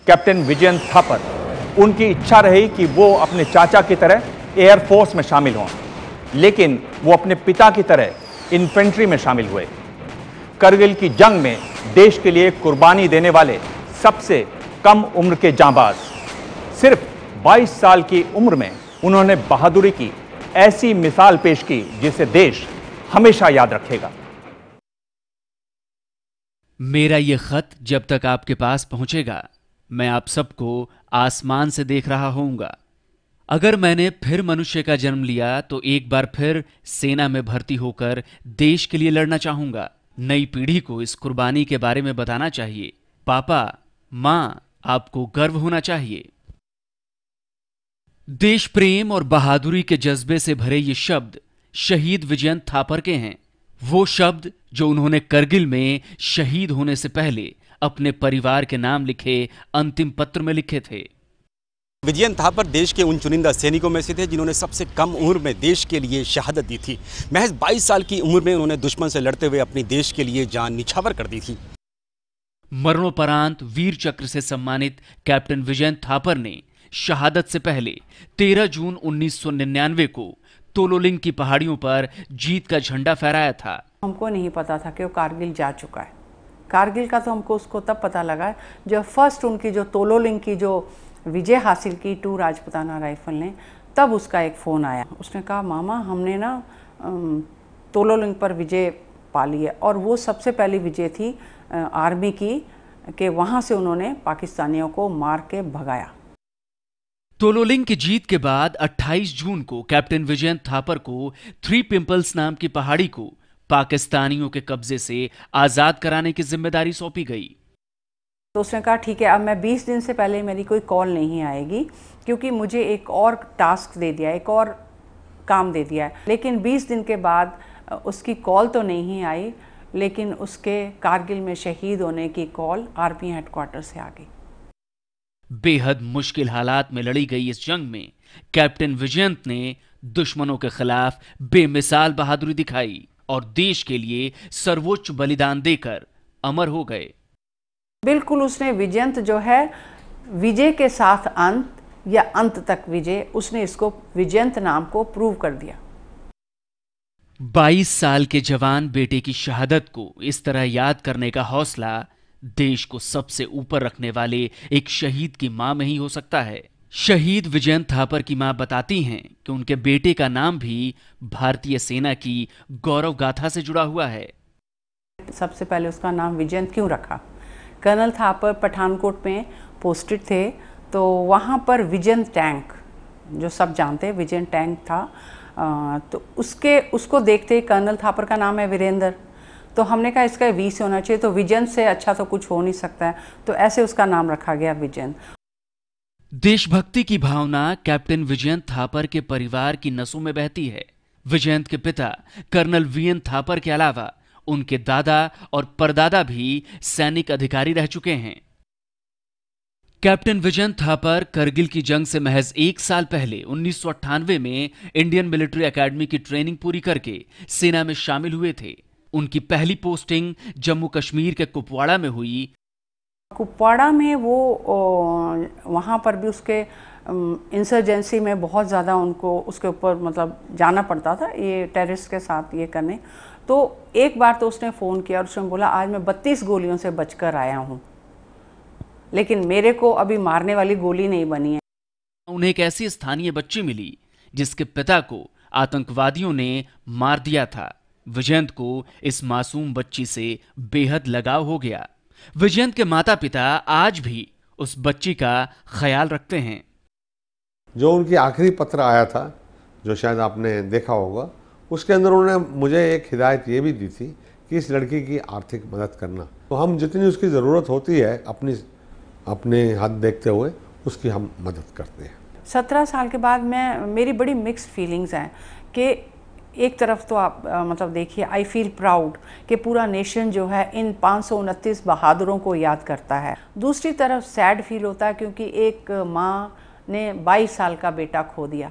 Captain Vijayan Thapar. उनकी इच्छा रही कि वो अपने चाचा की तरह एयरफोर्स में शामिल हों, लेकिन वो अपने पिता की तरह इन्फेंट्री में शामिल हुए। करगिल की जंग में देश के लिए कुर्बानी देने वाले सबसे कम उम्र के जांबाज। सिर्फ 22 साल की उम्र में उन्होंने बहादुरी की ऐसी मिसाल पेश की जिसे देश हमेशा याद रखेगा। मेरा यह खत जब तक आपके पास पहुंचेगा, मैं आप सबको आसमान से देख रहा होऊंगा। अगर मैंने फिर मनुष्य का जन्म लिया तो एक बार फिर सेना में भर्ती होकर देश के लिए लड़ना चाहूंगा। नई पीढ़ी को इस कुर्बानी के बारे में बताना चाहिए। पापा, मां, आपको गर्व होना चाहिए। देश प्रेम और बहादुरी के जज्बे से भरे ये शब्द शहीद विजयन थापर के हैं। वो शब्द जो उन्होंने करगिल में शहीद होने से पहले अपने परिवार के नाम लिखे अंतिम पत्र में लिखे थे। विजयन थापर देश के उन चुनिंदा सैनिकों में से थे जिन्होंने सबसे कम उम्र में देश के लिए शहादत दी थी। महज 22 साल की उम्र में उन्होंने दुश्मन से लड़ते हुए अपनी देश के लिए जान निछावर कर दी थी। मरणोपरांत वीर चक्र से सम्मानित कैप्टन विजयन थापर ने शहादत से पहले 13 जून 1999 को तोलोलिंग की पहाड़ियों पर जीत का झंडा फहराया था। हमको नहीं पता था कि वो कारगिल जा चुका है। कारगिल का तो हमको उसको तब पता लगा जब फर्स्ट उनकी जो तोलोलिंग की जो विजय हासिल की 2 राजपुताना राइफल ने, तब उसका एक फ़ोन आया। उसने कहा, मामा हमने ना तोलोलिंग पर विजय पा ली है। और वो सबसे पहली विजय थी आर्मी की कि वहाँ से उन्होंने पाकिस्तानियों को मार के भगाया। तोलोलिंग की जीत के बाद 28 जून को कैप्टन विजयन थापर को 3 पिंपल्स नाम की पहाड़ी को पाकिस्तानियों के कब्जे से आजाद कराने की जिम्मेदारी सौंपी गई। तो उसने कहा, ठीक है, अब मैं 20 दिन से पहले मेरी कोई कॉल नहीं आएगी, क्योंकि मुझे एक और टास्क दे दिया, एक और काम दे दिया है। लेकिन 20 दिन के बाद उसकी कॉल तो नहीं आई, लेकिन उसके कारगिल में शहीद होने की कॉल आर्मी हेडक्वार्टर से आ गई। बेहद मुश्किल हालात में लड़ी गई इस जंग में कैप्टन विजयंत ने दुश्मनों के खिलाफ बेमिसाल बहादुरी दिखाई और देश के लिए सर्वोच्च बलिदान देकर अमर हो गए। बिल्कुल, उसने विजयंत जो है, विजय के साथ अंत या अंत तक विजय, उसने इसको विजयंत नाम को प्रूव कर दिया। 22 साल के जवान बेटे की शहादत को इस तरह याद करने का हौसला देश को सबसे ऊपर रखने वाले एक शहीद की मां में ही हो सकता है। शहीद विजयन थापर की मां बताती हैं कि उनके बेटे का नाम भी भारतीय सेना की गौरव गाथा से जुड़ा हुआ है। सबसे पहले उसका नाम विजयंत क्यों रखा? कर्नल थापर पठानकोट में पोस्टेड थे, तो वहाँ पर विजयन टैंक, जो सब जानते हैं विजयन टैंक था, तो उसको देखते ही, कर्नल थापर का नाम है वीरेंद्र, तो हमने कहा इसका वी से होना चाहिए, तो विजयन से अच्छा तो कुछ हो नहीं सकता है, तो ऐसे उसका नाम रखा गया विजयन। देशभक्ति की भावना कैप्टन विजयन थापर के परिवार की नसों में बहती है। विजयंत के पिता कर्नल वीएन थापर के अलावा उनके दादा और परदादा भी सैनिक अधिकारी रह चुके हैं। कैप्टन विजयन थापर करगिल की जंग से महज 1 साल पहले 1998 में इंडियन मिलिट्री एकेडमी की ट्रेनिंग पूरी करके सेना में शामिल हुए थे। उनकी पहली पोस्टिंग जम्मू कश्मीर के कुपवाड़ा में हुई। कुपवाड़ा में वो वहाँ पर भी उसके इंसर्जेंसी में बहुत ज़्यादा उनको उसके ऊपर मतलब जाना पड़ता था, ये टेररिस्ट के साथ ये करने। तो एक बार तो उसने फ़ोन किया और उसने बोला, आज मैं 32 गोलियों से बचकर आया हूँ, लेकिन मेरे को अभी मारने वाली गोली नहीं बनी है। उन्हें एक ऐसी स्थानीय बच्ची मिली जिसके पिता को आतंकवादियों ने मार दिया था। विजयंत को इस मासूम बच्ची से बेहद लगाव हो गया। विजयंत के माता पिता आज भी उस बच्ची का ख्याल रखते हैं। जो उनकी आखिरी पत्र आया था, जो शायद आपने देखा होगा, उसके अंदर उन्होंने मुझे एक हिदायत ये भी दी थी कि इस लड़की की आर्थिक मदद करना, तो हम जितनी उसकी ज़रूरत होती है अपने हाथ देखते हुए उसकी हम मदद करते हैं। 17 साल के बाद मेरी बड़ी मिक्स्ड फीलिंग्स हैं कि एक तरफ तो आप मतलब देखिए, आई फील प्राउड कि पूरा नेशन जो है इन 529 बहादुरों को याद करता है। दूसरी तरफ सैड फील होता है क्योंकि एक माँ ने 22 साल का बेटा खो दिया।